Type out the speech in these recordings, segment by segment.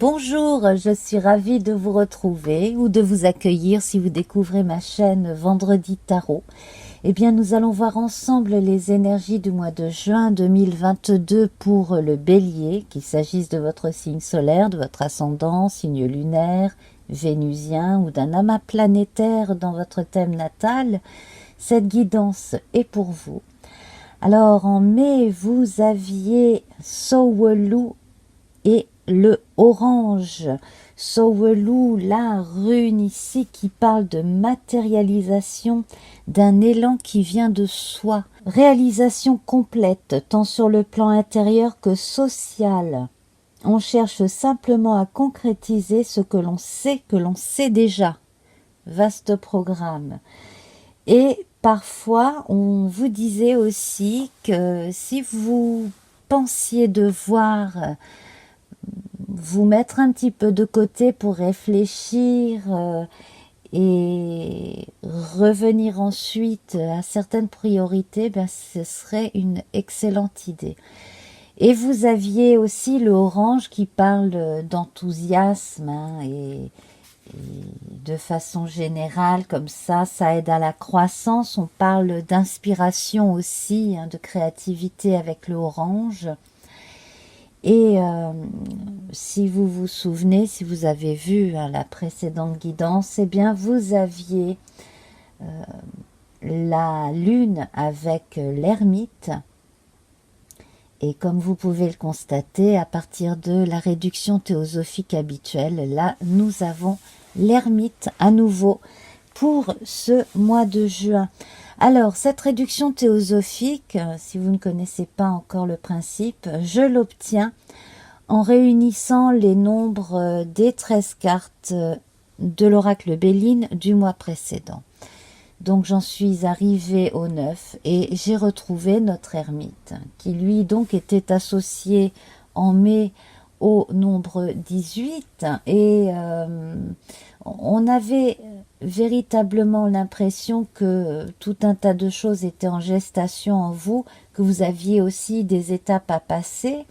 Bonjour, je suis ravie de vous retrouver ou de vous accueillir si vous découvrez ma chaîne Vendredi Tarot. Eh bien, nous allons voir ensemble les énergies du mois de juin 2022 pour le Bélier, qu'il s'agisse de votre signe solaire, de votre ascendant, signe lunaire, vénusien ou d'un amas planétaire dans votre thème natal. Cette guidance est pour vous. Alors, en mai, vous aviez Sowelu et le orange. Sowelu, la rune ici qui parle de matérialisation d'un élan qui vient de soi. Réalisation complète, tant sur le plan intérieur que social. On cherche simplement à concrétiser ce que l'on sait déjà. Vaste programme. Et parfois, on vous disait aussi que si vous pensiez devoir vous mettre un petit peu de côté pour réfléchir et revenir ensuite à certaines priorités, ben ce serait une excellente idée. Et vous aviez aussi le orange qui parle d'enthousiasme et de façon générale, comme ça aide à la croissance. On parle d'inspiration aussi, de créativité avec le orange. Et si vous vous souvenez, si vous avez vu la précédente guidance, eh bien vous aviez la lune avec l'ermite. Et comme vous pouvez le constater, à partir de la réduction théosophique habituelle, là nous avons l'ermite à nouveau pour ce mois de juin. Alors, cette réduction théosophique, si vous ne connaissez pas encore le principe, je l'obtiens en réunissant les nombres des 13 cartes de l'oracle Béline du mois précédent. Donc, j'en suis arrivée au 9 et j'ai retrouvé notre ermite, qui lui donc était associé en mai au nombre 18 et on avait véritablement l'impression que tout un tas de choses étaient en gestation en vous, que vous aviez aussi des étapes à passer,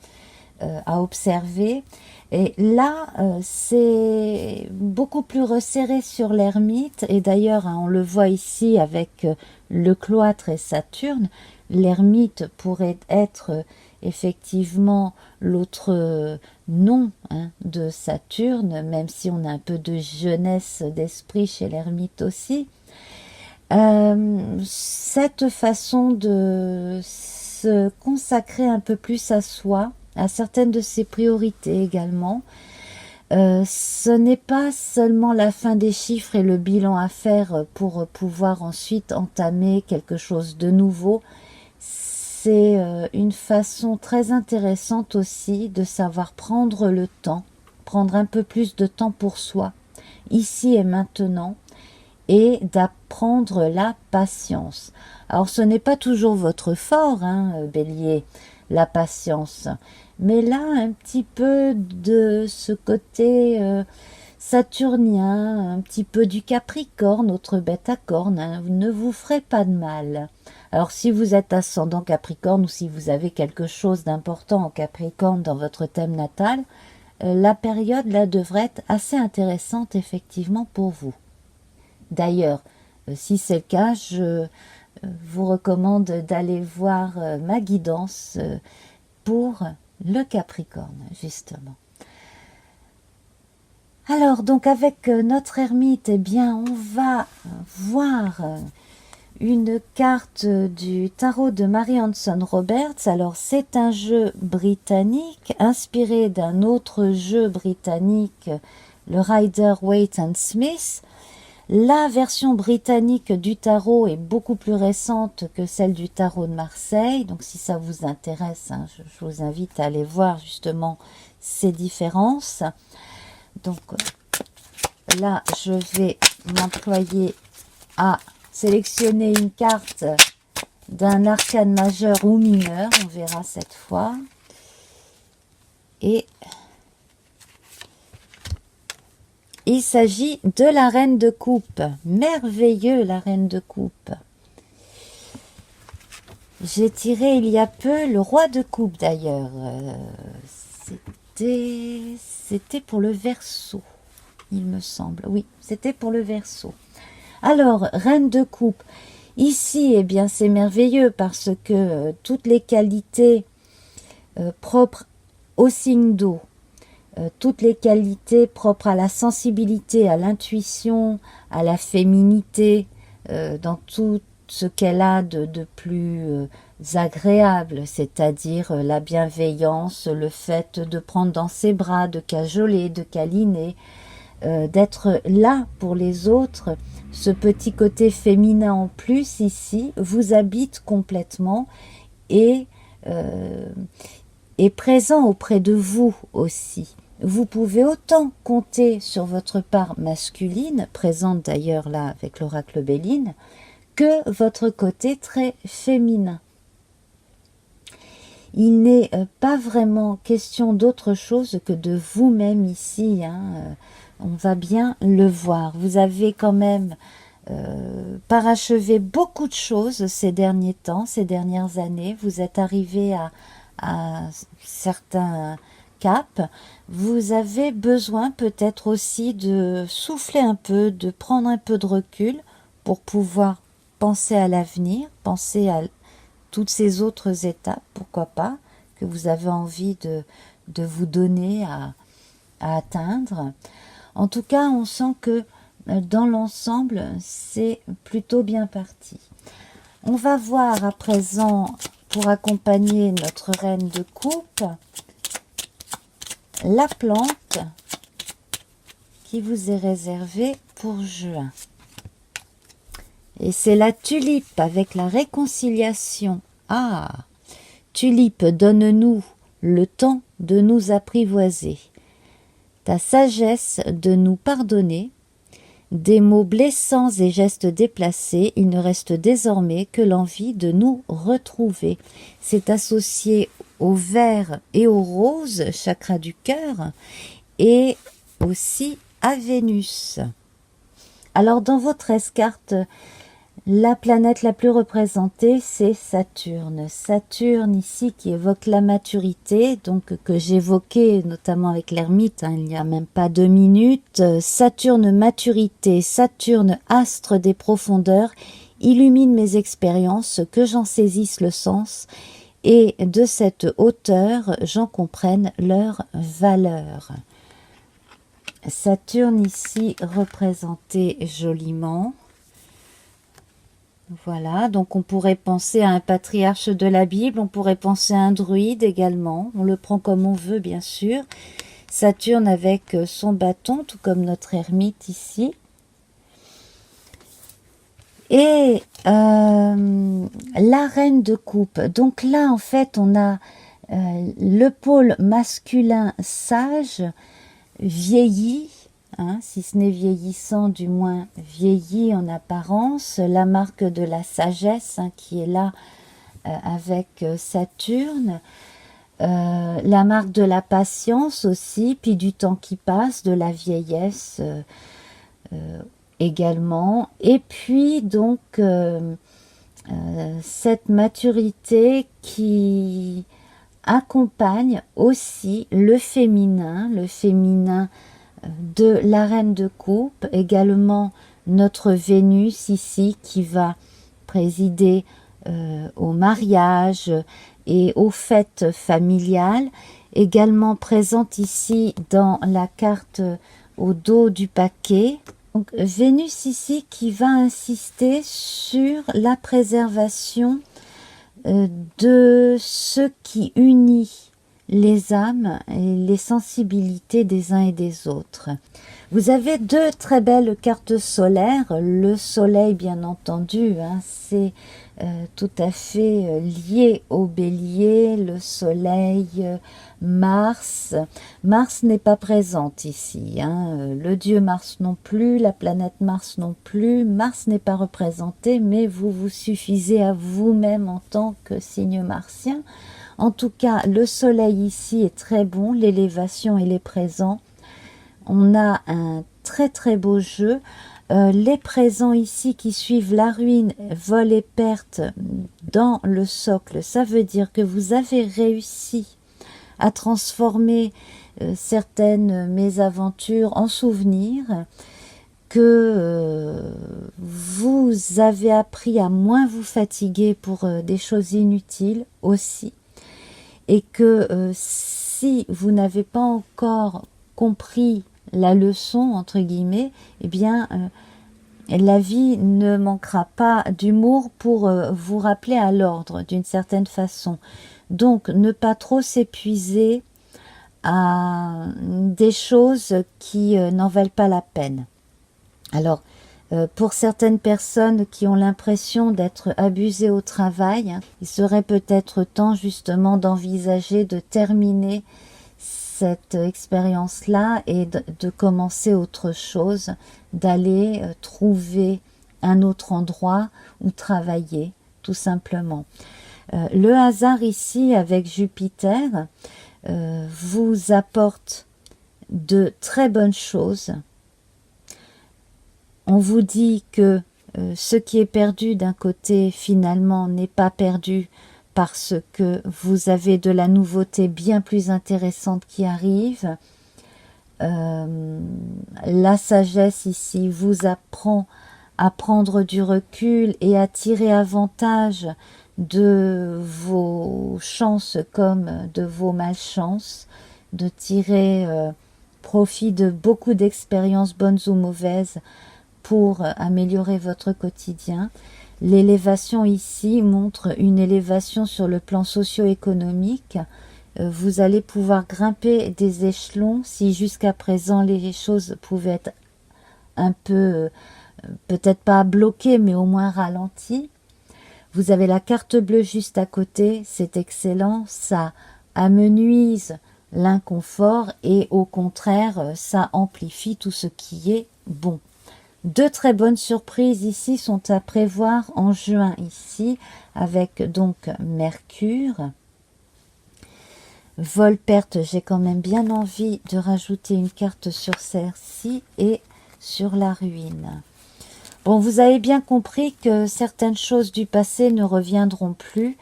à observer. Et là, c'est beaucoup plus resserré sur l'ermite. Et d'ailleurs, on le voit ici avec le cloître et Saturne. L'ermite pourrait être effectivement l'autre nom de Saturne, même si on a un peu de jeunesse d'esprit chez l'ermite aussi. Cette façon de se consacrer un peu plus à soi, à certaines de ses priorités également, ce n'est pas seulement la fin des chiffres et le bilan à faire pour pouvoir ensuite entamer quelque chose de nouveau. C'est une façon très intéressante aussi de savoir prendre le temps, prendre un peu plus de temps pour soi, ici et maintenant, et d'apprendre la patience. Alors ce n'est pas toujours votre fort, Bélier, la patience, mais là un petit peu de ce côté saturnien, un petit peu du Capricorne, notre bête à cornes, ne vous ferez pas de mal. Alors si vous êtes ascendant Capricorne ou si vous avez quelque chose d'important en Capricorne dans votre thème natal, la période là devrait être assez intéressante effectivement pour vous. D'ailleurs, si c'est le cas, je vous recommande d'aller voir ma guidance pour le Capricorne, justement. Alors, donc avec notre ermite, eh bien, on va voir une carte du tarot de Mary Hanson Roberts. Alors, c'est un jeu britannique inspiré d'un autre jeu britannique, le Rider-Waite and Smith. La version britannique du tarot est beaucoup plus récente que celle du tarot de Marseille. Donc, si ça vous intéresse, je vous invite à aller voir justement ces différences. Donc, là, je vais m'employer à sélectionner une carte d'un arcane majeur ou mineur. On verra cette fois. Et il s'agit de la reine de coupe. Merveilleux, la reine de coupe. J'ai tiré il y a peu le roi de coupe d'ailleurs. C'est c'était pour le Verseau, il me semble. Oui, c'était pour le Verseau. Alors, Reine de coupe. Ici, eh bien, c'est merveilleux parce que toutes les qualités propres au signe d'eau, toutes les qualités propres à la sensibilité, à l'intuition, à la féminité, dans tout ce qu'elle a de plus agréable, c'est-à-dire la bienveillance, le fait de prendre dans ses bras, de cajoler, de câliner, d'être là pour les autres. Ce petit côté féminin en plus ici vous habite complètement et est présent auprès de vous aussi. Vous pouvez autant compter sur votre part masculine, présente d'ailleurs là avec l'oracle Béline, que votre côté très féminin. Il n'est pas vraiment question d'autre chose que de vous-même ici, hein. On va bien le voir. Vous avez quand même parachevé beaucoup de choses ces derniers temps, ces dernières années. Vous êtes arrivé à certains caps. Vous avez besoin peut-être aussi de souffler un peu, de prendre un peu de recul pour pouvoir penser à l'avenir, penser à toutes ces autres étapes, pourquoi pas, que vous avez envie de vous donner à atteindre. En tout cas, on sent que dans l'ensemble, c'est plutôt bien parti. On va voir à présent, pour accompagner notre reine de coupe, la plante qui vous est réservée pour juin. Et c'est la tulipe avec la réconciliation. Ah, tulipe, donne-nous le temps de nous apprivoiser. Ta sagesse de nous pardonner, des mots blessants et gestes déplacés, il ne reste désormais que l'envie de nous retrouver. C'est associé au vert et au rose, chakra du cœur, et aussi à Vénus. Alors dans vos 13 cartes, la planète la plus représentée, c'est Saturne. Saturne ici qui évoque la maturité, donc que j'évoquais notamment avec l'ermite, hein, il n'y a même pas 2 minutes. Saturne maturité, Saturne astre des profondeurs, illumine mes expériences, que j'en saisisse le sens, et de cette hauteur, j'en comprenne leur valeur. Saturne ici représenté joliment. Voilà, donc on pourrait penser à un patriarche de la Bible, on pourrait penser à un druide également, on le prend comme on veut bien sûr. Saturne avec son bâton, tout comme notre ermite ici. Et la reine de coupe, donc là en fait on a le pôle masculin sage, vieilli, hein, si ce n'est vieillissant, du moins vieilli en apparence, la marque de la sagesse, hein, qui est là avec Saturne, la marque de la patience aussi, puis du temps qui passe, de la vieillesse également, et puis donc cette maturité qui accompagne aussi le féminin de la reine de coupe, également notre Vénus ici qui va présider au mariage et aux fêtes familiales, également présente ici dans la carte au dos du paquet. Donc, Vénus ici qui va insister sur la préservation de ce qui unit les âmes et les sensibilités des uns et des autres. Vous avez 2 très belles cartes solaires. Le soleil, bien entendu, hein, c'est tout à fait lié au bélier. Le soleil, Mars. Mars n'est pas présente ici, hein. Le dieu Mars non plus, la planète Mars non plus. Mars n'est pas représenté, mais vous vous suffisez à vous-même en tant que signe martien. En tout cas, le soleil ici est très bon, l'élévation il est présent. On a un très très beau jeu. Les présents ici qui suivent la ruine, vol et perte dans le socle, ça veut dire que vous avez réussi à transformer certaines mésaventures en souvenir, que vous avez appris à moins vous fatiguer pour des choses inutiles aussi, et que si vous n'avez pas encore compris la leçon, entre guillemets, eh bien, la vie ne manquera pas d'humour pour vous rappeler à l'ordre d'une certaine façon. Donc, ne pas trop s'épuiser à des choses qui n'en valent pas la peine. Alors, pour certaines personnes qui ont l'impression d'être abusées au travail, il serait peut-être temps justement d'envisager de terminer cette expérience-là et de commencer autre chose, d'aller trouver un autre endroit où travailler, tout simplement. Le hasard ici avec Jupiter vous apporte de très bonnes choses. On vous dit que ce qui est perdu d'un côté finalement n'est pas perdu parce que vous avez de la nouveauté bien plus intéressante qui arrive. La sagesse ici vous apprend à prendre du recul et à tirer avantage de vos chances comme de vos malchances, de tirer profit de beaucoup d'expériences bonnes ou mauvaises pour améliorer votre quotidien. L'élévation ici montre une élévation sur le plan socio-économique. Vous allez pouvoir grimper des échelons si jusqu'à présent les choses pouvaient être un peu, peut-être pas bloquées, mais au moins ralenties. Vous avez la carte bleue juste à côté, c'est excellent, ça amenuise l'inconfort et au contraire, ça amplifie tout ce qui est bon. Deux très bonnes surprises ici sont à prévoir en juin ici, avec donc Mercure. Vol-perte, j'ai quand même bien envie de rajouter une carte sur celle-ci et sur la ruine. Bon, vous avez bien compris que certaines choses du passé ne reviendront plus,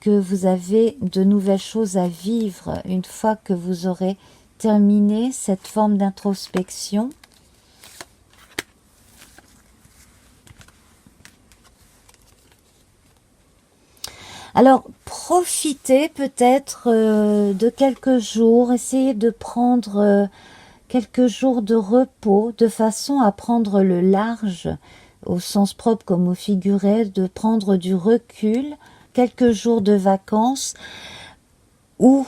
que vous avez de nouvelles choses à vivre une fois que vous aurez terminé cette forme d'introspection. Alors, profitez peut-être de quelques jours, essayez de prendre quelques jours de repos, de façon à prendre le large, au sens propre comme au figuré, de prendre du recul, quelques jours de vacances ou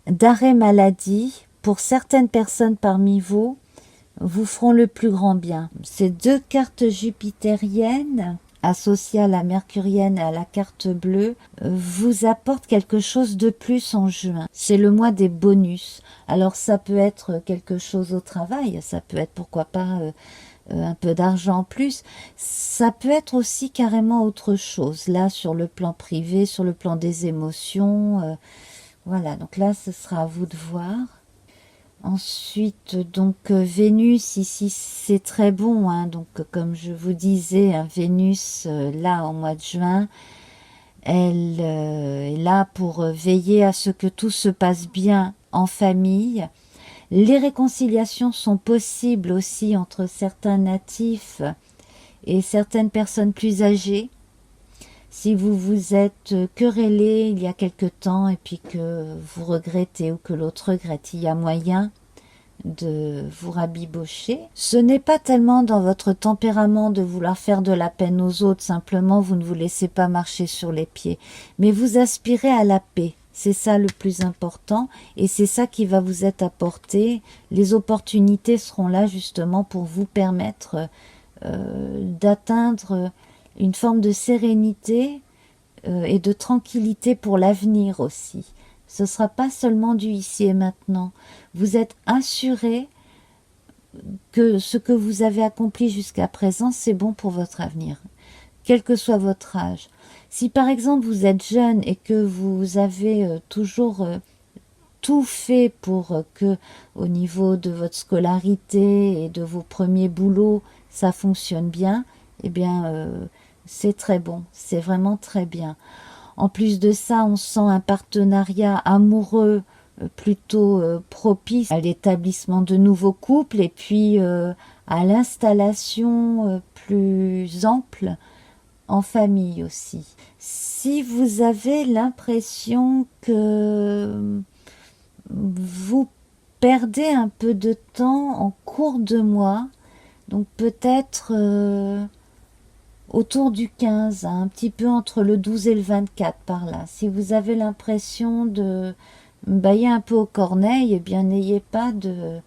d'arrêt maladie. Pour certaines personnes parmi vous, vous feront le plus grand bien. Ces deux cartes jupitériennes associée à la mercurienne et à la carte bleue, vous apporte quelque chose de plus en juin. C'est le mois des bonus. Alors ça peut être quelque chose au travail, ça peut être pourquoi pas un peu d'argent en plus, ça peut être aussi carrément autre chose, là sur le plan privé, sur le plan des émotions, voilà, donc là ce sera à vous de voir. Ensuite, donc Vénus, ici c'est très bon, hein, donc comme je vous disais, hein, Vénus, là au mois de juin, elle est là pour veiller à ce que tout se passe bien en famille. Les réconciliations sont possibles aussi entre certains natifs et certaines personnes plus âgées. Si vous vous êtes querellé il y a quelque temps et puis que vous regrettez ou que l'autre regrette, il y a moyen de vous rabibocher. Ce n'est pas tellement dans votre tempérament de vouloir faire de la peine aux autres, simplement vous ne vous laissez pas marcher sur les pieds, mais vous aspirez à la paix. C'est ça le plus important et c'est ça qui va vous être apporté. Les opportunités seront là justement pour vous permettre d'atteindre une forme de sérénité et de tranquillité pour l'avenir aussi. Ce ne sera pas seulement du ici et maintenant. Vous êtes assuré que ce que vous avez accompli jusqu'à présent, c'est bon pour votre avenir, quel que soit votre âge. Si par exemple vous êtes jeune et que vous avez toujours tout fait pour que au niveau de votre scolarité et de vos premiers boulots, ça fonctionne bien, eh bien c'est très bon, c'est vraiment très bien. En plus de ça, on sent un partenariat amoureux plutôt propice à l'établissement de nouveaux couples et puis à l'installation plus ample en famille aussi. Si vous avez l'impression que vous perdez un peu de temps en cours de mois, donc peut-être autour du 15, hein, un petit peu entre le 12 et le 24 par là. Si vous avez l'impression de bailler un peu aux corneilles, eh bien n'ayez pas de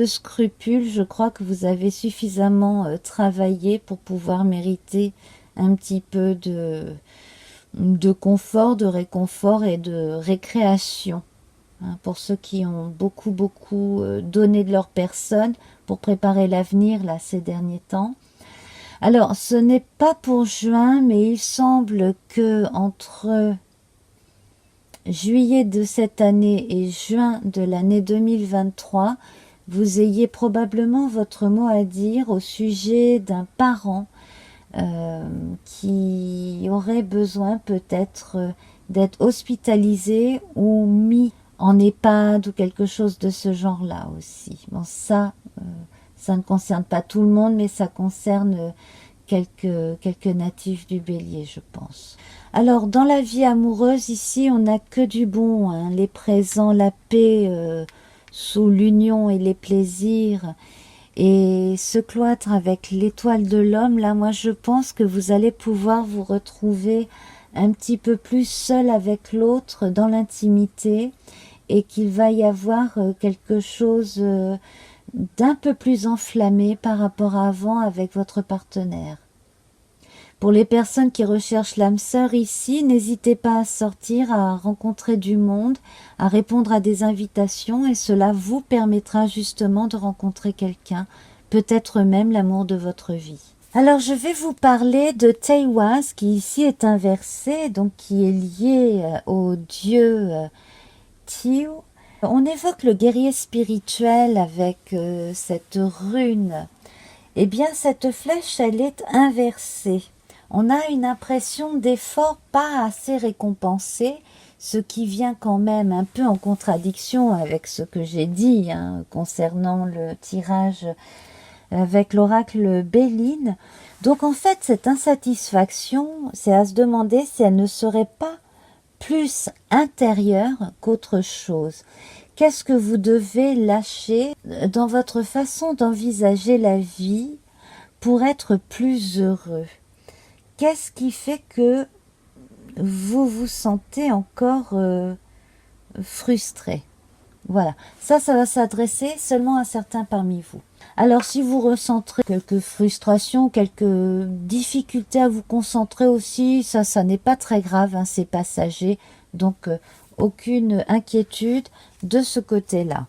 scrupules. Je crois que vous avez suffisamment travaillé pour pouvoir mériter un petit peu de confort, de réconfort et de récréation. Hein, pour ceux qui ont beaucoup donné de leur personne pour préparer l'avenir là ces derniers temps. Alors, ce n'est pas pour juin, mais il semble que entre juillet de cette année et juin de l'année 2023, vous ayez probablement votre mot à dire au sujet d'un parent qui aurait besoin peut-être d'être hospitalisé ou mis en EHPAD ou quelque chose de ce genre-là aussi. Bon, ça ne concerne pas tout le monde, mais ça concerne quelques natifs du Bélier, je pense. Alors, dans la vie amoureuse, ici, on n'a que du bon, hein, les présents, la paix sous l'union et les plaisirs. Et ce cloître avec l'étoile de l'homme, là, moi, je pense que vous allez pouvoir vous retrouver un petit peu plus seul avec l'autre dans l'intimité et qu'il va y avoir quelque chose d'un peu plus enflammé par rapport à avant avec votre partenaire. Pour les personnes qui recherchent l'âme sœur ici, n'hésitez pas à sortir, à rencontrer du monde, à répondre à des invitations et cela vous permettra justement de rencontrer quelqu'un, peut-être même l'amour de votre vie. Alors je vais vous parler de Teiwaz qui ici est inversé, donc qui est lié au dieu Tiu. On évoque le guerrier spirituel avec cette rune. Eh bien cette flèche elle est inversée. On a une impression d'effort pas assez récompensé, ce qui vient quand même un peu en contradiction avec ce que j'ai dit concernant le tirage avec l'oracle Béline. Donc en fait, cette insatisfaction, c'est à se demander si elle ne serait pas plus intérieure qu'autre chose. Qu'est-ce que vous devez lâcher dans votre façon d'envisager la vie pour être plus heureux? Qu'est-ce qui fait que vous vous sentez encore frustré? Voilà, ça va s'adresser seulement à certains parmi vous. Alors si vous ressentez quelques frustrations, quelques difficultés à vous concentrer aussi, ça n'est pas très grave, hein, c'est passager, donc aucune inquiétude de ce côté-là.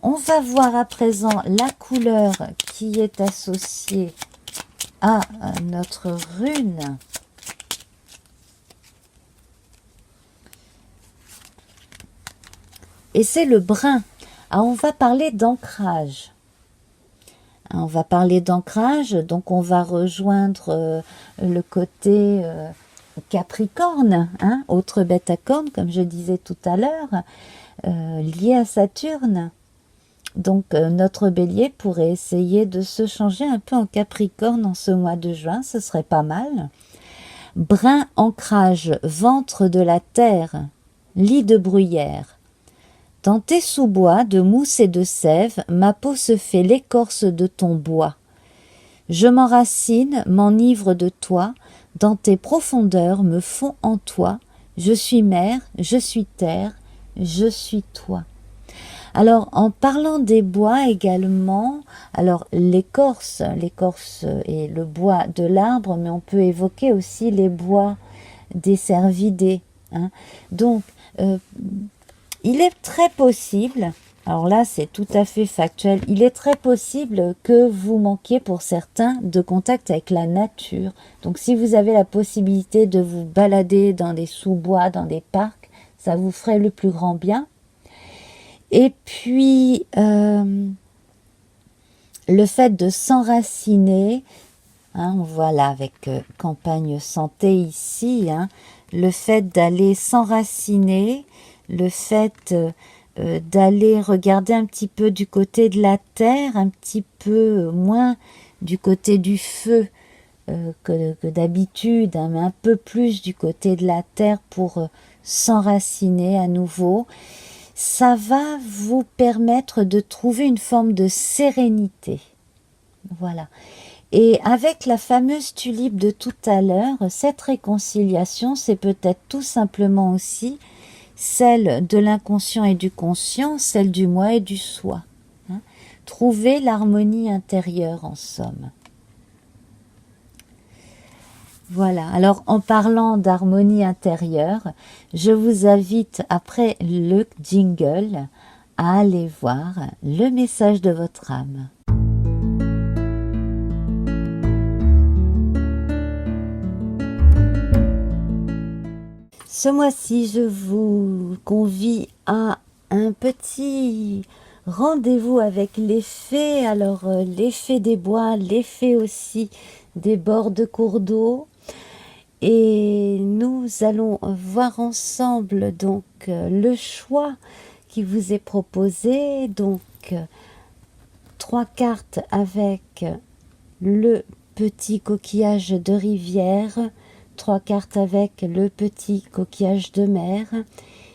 On va voir à présent la couleur qui est associée à notre rune. Et c'est le brun. Ah, on va parler d'ancrage. On va parler d'ancrage, donc on va rejoindre le côté Capricorne, hein, autre bête à cornes, comme je disais tout à l'heure, lié à Saturne. Donc notre bélier pourrait essayer de se changer un peu en Capricorne en ce mois de juin, ce serait pas mal. Brun ancrage, ventre de la terre, lit de bruyère. Dans tes sous-bois de mousse et de sève, ma peau se fait l'écorce de ton bois. Je m'enracine, m'enivre de toi, dans tes profondeurs me fond en toi. Je suis mer, je suis terre, je suis toi. Alors, en parlant des bois également, alors l'écorce est le bois de l'arbre, mais on peut évoquer aussi les bois des cervidés. Hein. Donc, il est très possible, alors là c'est tout à fait factuel, il est très possible que vous manquiez pour certains de contact avec la nature. Donc si vous avez la possibilité de vous balader dans des sous-bois, dans des parcs, ça vous ferait le plus grand bien. Et puis, le fait de s'enraciner, Hein, on voit là avec campagne santé ici, hein, le fait d'aller s'enraciner, le fait d'aller regarder un petit peu du côté de la terre, un petit peu moins du côté du feu que d'habitude, hein, mais un peu plus du côté de la terre pour s'enraciner à nouveau. Ça va vous permettre de trouver une forme de sérénité. Voilà. Et avec la fameuse tulipe de tout à l'heure, cette réconciliation, c'est peut-être tout simplement aussi celle de l'inconscient et du conscient, celle du moi et du soi. Hein. Trouver l'harmonie intérieure en somme. Voilà, alors en parlant d'harmonie intérieure, je vous invite après le jingle à aller voir le message de votre âme. Ce mois-ci, je vous convie à un petit rendez-vous avec les fées. Alors, les fées des bois, les fées aussi des bords de cours d'eau. Et nous allons voir ensemble donc le choix qui vous est proposé. Donc, 3 cartes avec le petit coquillage de rivière, 3 cartes avec le petit coquillage de mer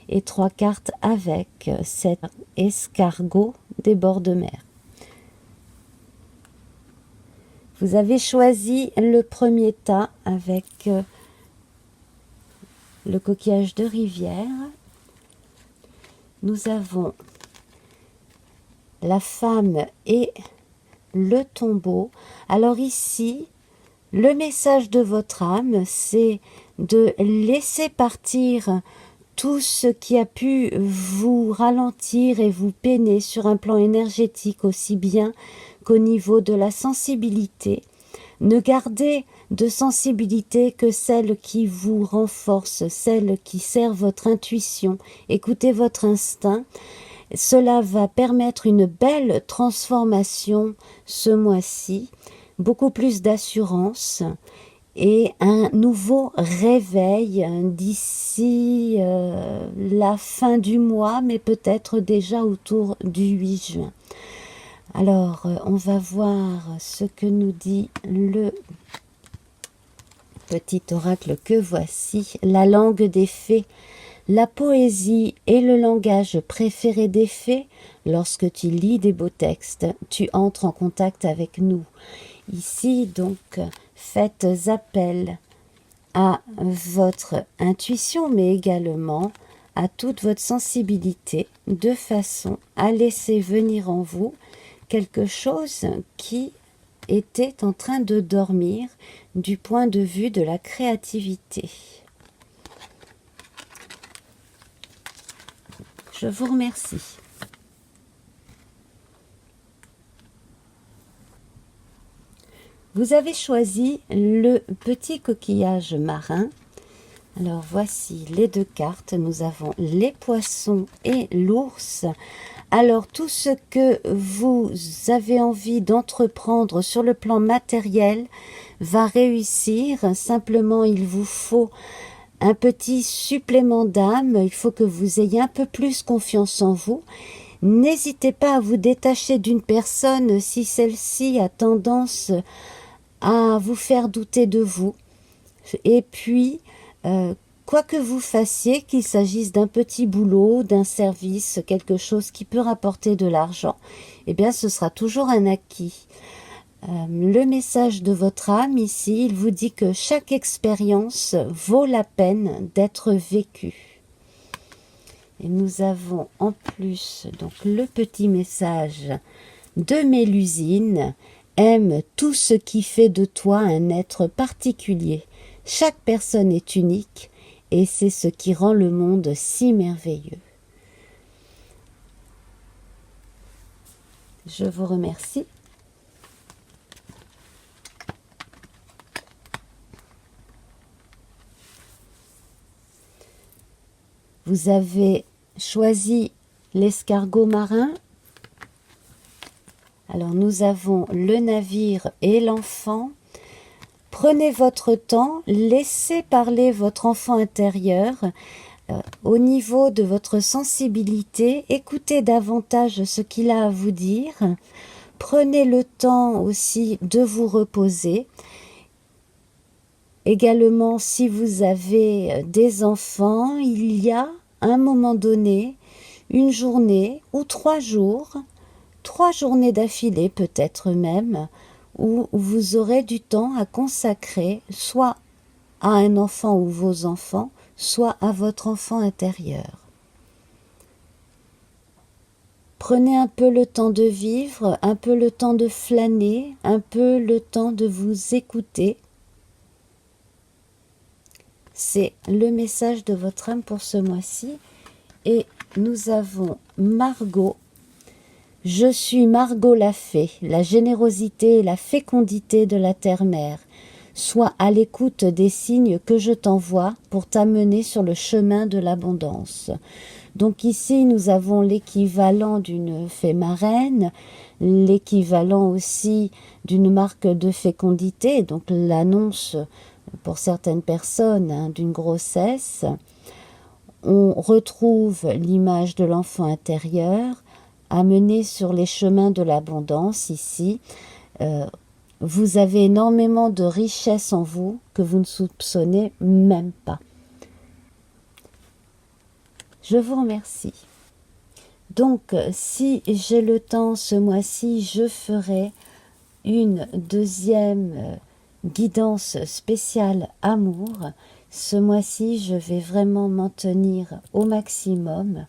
et 3 cartes avec cet escargot des bords de mer. Vous avez choisi le premier tas avec le coquillage de rivière. Nous avons la femme et le tombeau. Alors ici, le message de votre âme, c'est de laisser partir tout ce qui a pu vous ralentir et vous peiner sur un plan énergétique aussi bien qu'au niveau de la sensibilité. Ne gardez de sensibilité que celle qui vous renforce, celle qui sert votre intuition. Écoutez votre instinct. Cela va permettre une belle transformation ce mois-ci, beaucoup plus d'assurance et un nouveau réveil d'ici la fin du mois, mais peut-être déjà autour du 8 juin. Alors, on va voir ce que nous dit le petit oracle que voici. La langue des fées. La poésie est le langage préféré des fées. Lorsque tu lis des beaux textes, tu entres en contact avec nous. Ici, donc, faites appel à votre intuition, mais également à toute votre sensibilité, de façon à laisser venir en vous quelque chose qui était en train de dormir du point de vue de la créativité. Je vous remercie. Vous avez choisi le petit coquillage marin. Alors voici les 2 cartes. Nous avons les poissons et l'ours. Alors tout ce que vous avez envie d'entreprendre sur le plan matériel va réussir. Simplement, il vous faut un petit supplément d'âme. Il faut que vous ayez un peu plus confiance en vous. N'hésitez pas à vous détacher d'une personne si celle-ci a tendance à vous faire douter de vous. Et puis, quoi que vous fassiez, qu'il s'agisse d'un petit boulot, d'un service, quelque chose qui peut rapporter de l'argent, eh bien, ce sera toujours un acquis. Le message de votre âme ici, il vous dit que chaque expérience vaut la peine d'être vécue. Et nous avons en plus donc le petit message de Mélusine. Aime tout ce qui fait de toi un être particulier. Chaque personne est unique et c'est ce qui rend le monde si merveilleux. Je vous remercie. Vous avez choisi l'escargot marin. Alors nous avons le navire et l'enfant. Prenez votre temps, laissez parler votre enfant intérieur. Au niveau de votre sensibilité, écoutez davantage ce qu'il a à vous dire. Prenez le temps aussi de vous reposer. Également, si vous avez des enfants, il y a un moment donné, une journée ou 3 jours, 3 journées d'affilée peut-être même, où vous aurez du temps à consacrer soit à un enfant ou vos enfants, soit à votre enfant intérieur. Prenez un peu le temps de vivre, un peu le temps de flâner, un peu le temps de vous écouter. C'est le message de votre âme pour ce mois-ci. Et nous avons Margot. Je suis Margot la fée, la générosité et la fécondité de la terre-mère. Sois à l'écoute des signes que je t'envoie pour t'amener sur le chemin de l'abondance. Donc ici, nous avons l'équivalent d'une fée marraine, l'équivalent aussi d'une marque de fécondité, donc l'annonce pour certaines personnes d'une grossesse. On retrouve l'image de l'enfant intérieur, amené sur les chemins de l'abondance ici. Vous avez énormément de richesse en vous que vous ne soupçonnez même pas. Je vous remercie. Donc, si j'ai le temps ce mois-ci, je ferai une deuxième guidance spéciale amour. Ce mois-ci, je vais vraiment m'en tenir au maximum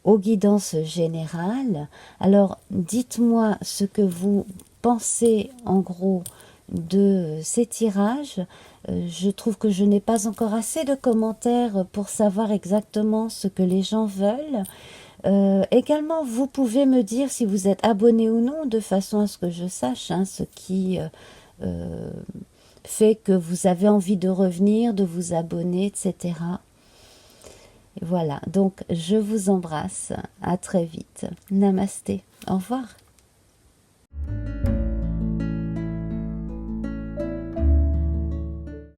aux guidances générales. Alors, dites-moi ce que vous pensez en gros de ces tirages. Je trouve que je n'ai pas encore assez de commentaires pour savoir exactement ce que les gens veulent. Également, vous pouvez me dire si vous êtes abonné ou non, de façon à ce que je sache ce qui fait que vous avez envie de revenir, de vous abonner, etc. Voilà, donc je vous embrasse. À très vite. Namasté. Au revoir.